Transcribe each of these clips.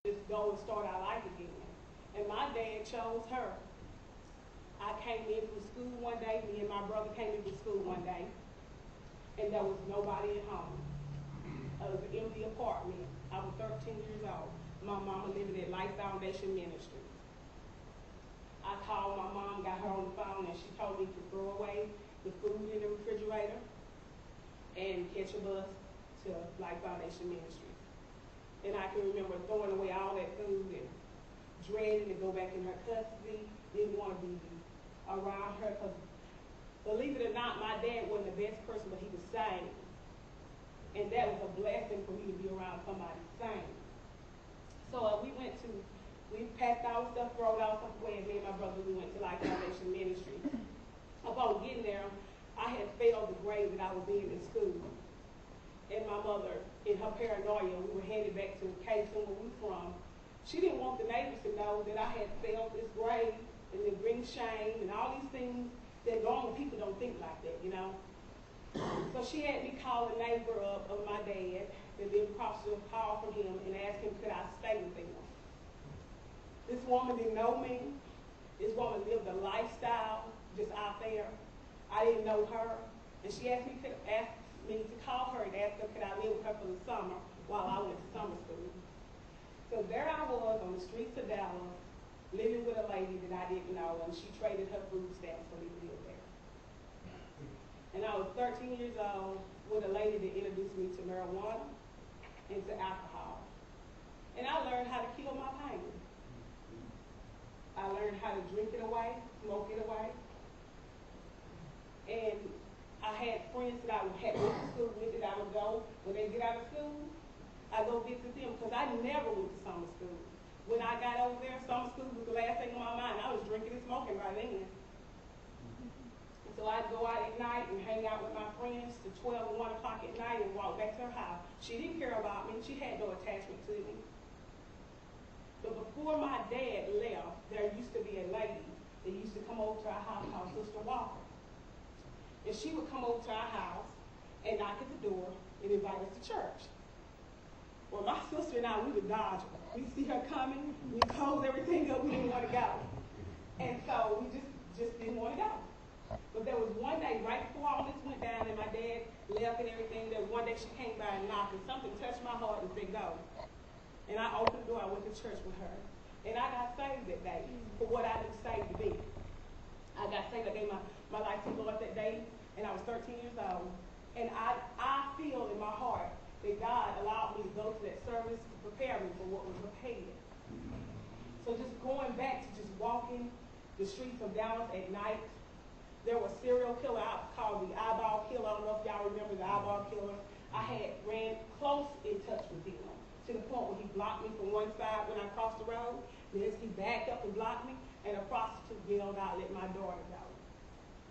just go and start our life again. And my dad chose her. I came in from school one day, me and my brother came in from school one day, and there was nobody at home. It was an empty apartment. I was 13 years old. My mama living at Life Foundation Ministry. I called my mom, got her on the phone, and she told me to throw away the food in the refrigerator and catch a bus to Life Foundation Ministry. And I can remember throwing away all that food and dreading to go back in her custody, didn't want to be around her, because believe it or not, my dad wasn't the best person, but he was sane. And that was a blessing for me to be around somebody sane. So we packed our stuff, thrown our stuff away, and me and my brother, we went to Life Foundation Ministry. Upon getting there, I had failed the grade that I was in school. And my mother, in her paranoia, we were headed back to K-Town where we were from. She didn't want the neighbors to know that I had failed this grade and it brings shame and all these things that normal people don't think like that, you know. So she had me call a neighbor up of my dad and then across the hall from him and ask him could I stay with him. This woman didn't know me. This woman lived a lifestyle just out there. I didn't know her. And she asked me to call her and ask her could I live with her for the summer while I went to summer school. So there I was on the streets of Dallas, living with a lady that I didn't know, and she traded her food stamps for me to live there. And I was 13 years old with a lady that introduced me to marijuana and to alcohol. And I learned how to kill my pain. I learned how to drink it away, smoke it away. And I had friends that I had went to school with that I would go, when they get out of school, I go visit them because I never went to summer school. When I got over there, summer school was the last thing on my mind. I was drinking and smoking by then. So I'd go out at night and hang out with my friends to 12 and 1 o'clock at night and walk back to her house. She didn't care about me. She had no attachment to me. But before my dad left, there used to be a lady that used to come over to our house called Sister Walker. And she would come over to our house and knock at the door and invite us to church. Well, my sister and I, we would dodge her. We'd see her coming, we'd close everything up, we didn't want to go. And so we just didn't want to go. But there was one day, right before all this went down and my dad left and everything, there was one day she came by and knocked and something touched my heart and said, go. And I opened the door, I went to church with her. And I got saved that day for what I was saved to be. I got saved, I gave my life to the Lord that day, and I was 13 years old. And I feel in my heart that God allowed me to go to that service to prepare me for what was ahead. So just going back to just walking the streets of Dallas at night, there was a serial killer out called the Eyeball Killer. I don't know if y'all remember the Eyeball Killer. I had ran close in touch with him to the point where he blocked me from one side when I crossed the road. Then he backed up and blocked me, and a prostitute yelled out, let my daughter go.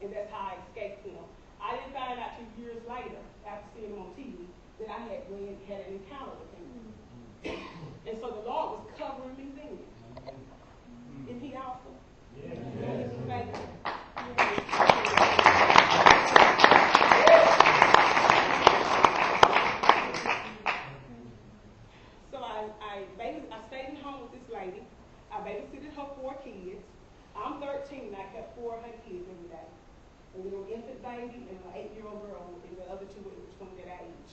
And that's how I escaped him. I didn't find out 2 years later, after seeing him on TV, that I had an encounter with him. And so the Lord was covering me then. Isn't he awesome? Yeah. So I stayed at home with this lady. I babysitted her 4 kids. I'm 13 and I kept 4 of her kids every day. A little infant baby and an 8-year-old girl, and the other 2 were between that age.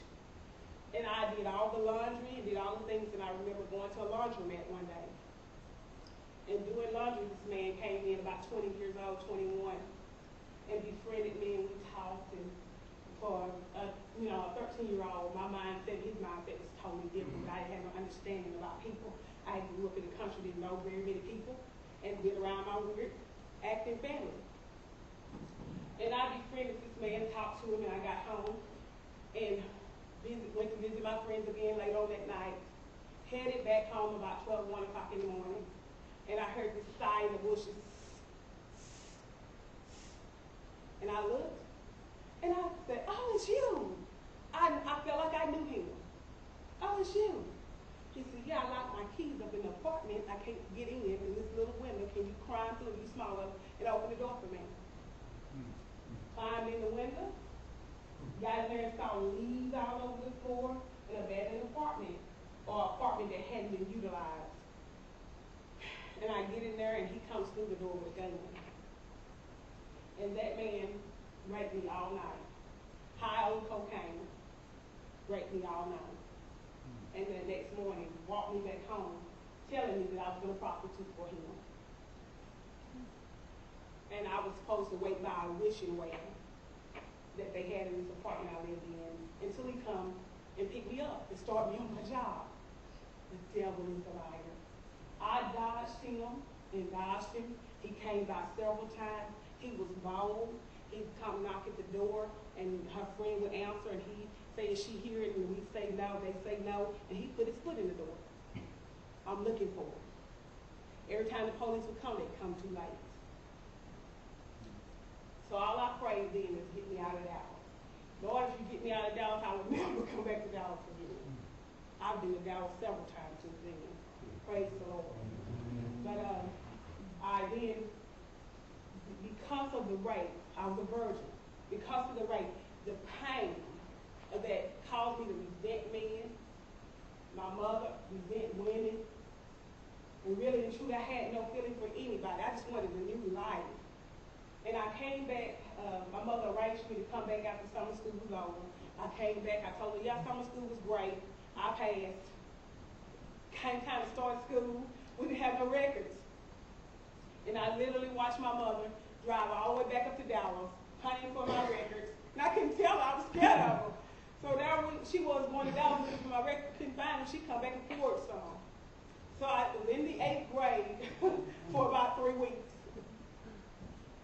And I did all the laundry and did all the things, and I remember going to a laundromat one day. And doing laundry, this man came in about 20 years old, 21, and befriended me, and we talked. And for a 13-year-old, his mindset was totally different. I didn't have no understanding about people. I grew up in the country, didn't know very many people, and been around my weird acting family. And I befriended this man, talked to him, and I got home and went to visit my friends again later on that night. Headed back home about 12, 1 o'clock in the morning, and I heard this sigh in the bushes. And I looked, and I said, oh, it's you. I felt like I knew him. Oh, it's you. He said, yeah, I locked my keys up in the apartment. I can't get in, and this little woman, can you climb through, you small enough, and open the door for me? Climbed in the window, got in there and saw leaves all over the floor in an abandoned apartment. or apartment that hadn't been utilized. And I get in there and he comes through the door with a gun. And that man raped me all night. High on cocaine, raped me all night. And the next morning walked me back home telling me that I was going to prostitute for him. And I was supposed to wait by a wishing well that they had in this apartment I lived in until he come and pick me up and start me on my job. The devil is a liar. I dodged him and dodged him. He came by several times. He was bold. He'd come knock at the door and her friend would answer and he say, is she here? And we say no, they say no, and he put his foot in the door. I'm looking for him. Every time the police would come, they'd come too late. So all I prayed then is get me out of Dallas. Lord, if you get me out of Dallas, I will never come back to Dallas again. I've been to Dallas several times since then. Praise the Lord. But I then, because of the rape, I was a virgin. Because of the rape, the pain of that caused me to resent men, my mother, resent women, and really and truly I had no feeling for anybody. I just wanted a new life. And I came back, my mother arranged for me to come back after summer school was over. I came back, I told her, yeah, summer school was great. I passed. Came time to start school, we didn't have no records. And I literally watched my mother drive all the way back up to Dallas, hunting for my records. And I couldn't tell her, I was scared of her. So there she was going to Dallas looking for my records, couldn't find them. She come back and poured some. So I was in the 8th grade for about 3 weeks.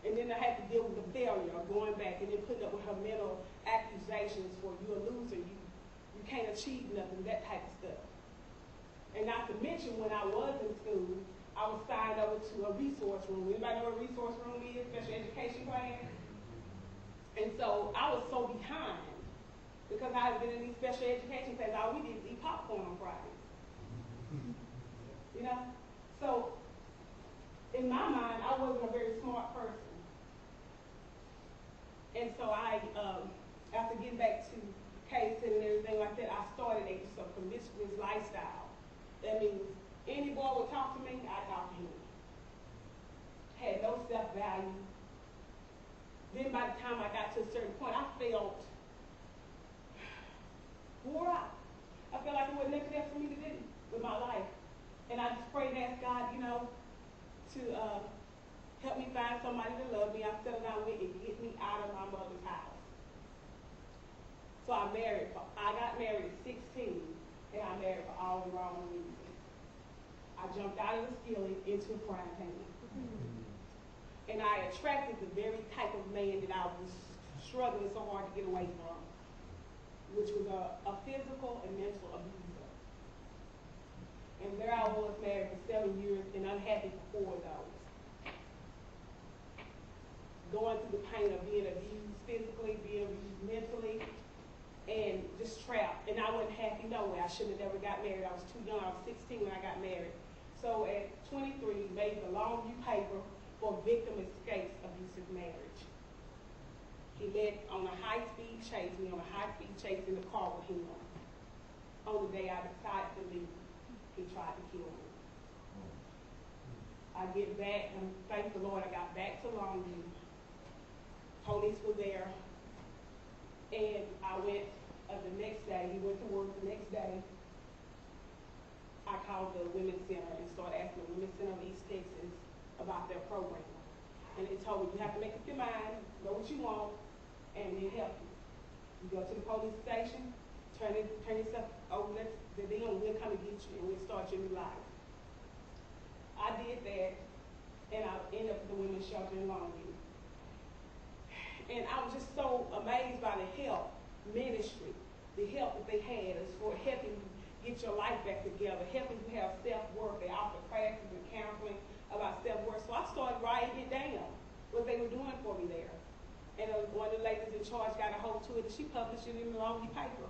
And then I had to deal with the failure of going back and then putting up with her mental accusations for you're a loser, you can't achieve nothing, that type of stuff. And not to mention when I was in school, I was signed over to a resource room. Anybody know what a resource room is? Special education class? And so I was so behind because I had been in these special education classes. All we did was eat popcorn on Fridays. You know? So in my mind, I wasn't a very smart person. And so I, after getting back to case and everything like that, I started a promiscuous lifestyle. That means any boy would talk to me, I'd talk to him. Had no self-value. Then by the time I got to a certain point, I felt wore out. I felt like there wasn't nothing else for me to do with my life. And I just prayed and asked God, to help me find somebody to love me. I settled down with and get me out of my mother's house. So I got married at 16, and I married for all the wrong reasons. I jumped out of the skillet into a frying pan. And I attracted the very type of man that I was struggling so hard to get away from, which was a physical and mental abuser. And there I was married for 7 years and unhappy for 4 of those. Going through the pain of being abused physically, being abused mentally, and just trapped. And I wasn't happy nowhere. I shouldn't have never got married. I was too young. I was 16 when I got married. So at 23, made the Longview paper for victim escapes abusive marriage. He led on a high-speed chase, me on a high-speed chase in the car with him. On the day I decided to leave, he tried to kill me. I get back, and thank the Lord, I got back to Longview. Police were there, and I went the next day. He went to work the next day. I called the Women's Center and started asking the Women's Center of East Texas about their program. And they told me, you have to make up your mind, know what you want, and we'll help you. You go to the police station, turn yourself over to them, we'll come and get you, and we'll start your new life. I did that, and I ended up at the women's shelter in Longview. And I was just so amazed by the help ministry, the help that they had as for helping you get your life back together, helping you have self-worth. They offer classes and counseling about self-worth. So I started writing it down, what they were doing for me there. And one of the ladies in charge got a hold to it, and she published it in the Longview paper.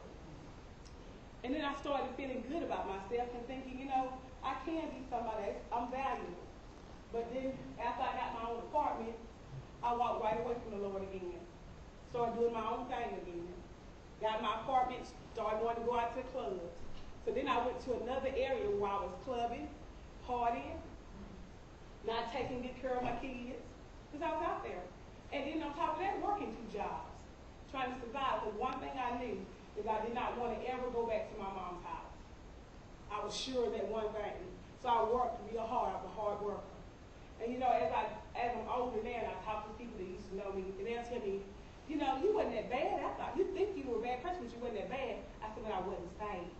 And then I started feeling good about myself and thinking, I can be somebody. I'm valuable. But then after I got my own apartment, I walked right away from the Lord again. Started doing my own thing again. Got my apartment, started wanting to go out to the clubs. So then I went to another area where I was clubbing, partying, not taking good care of my kids, because I was out there. And then on top of that, working 2 jobs, trying to survive. But one thing I knew is I did not want to ever go back to my mom's house. I was sure of that one thing. So I worked real hard. I'm a hard worker. And you know, as I'm older now, and I talk to people that used to know me, and they'll tell me, you know, you wasn't that bad. I thought you think you were a bad person, but you wasn't that bad. I said, but I wasn't saved.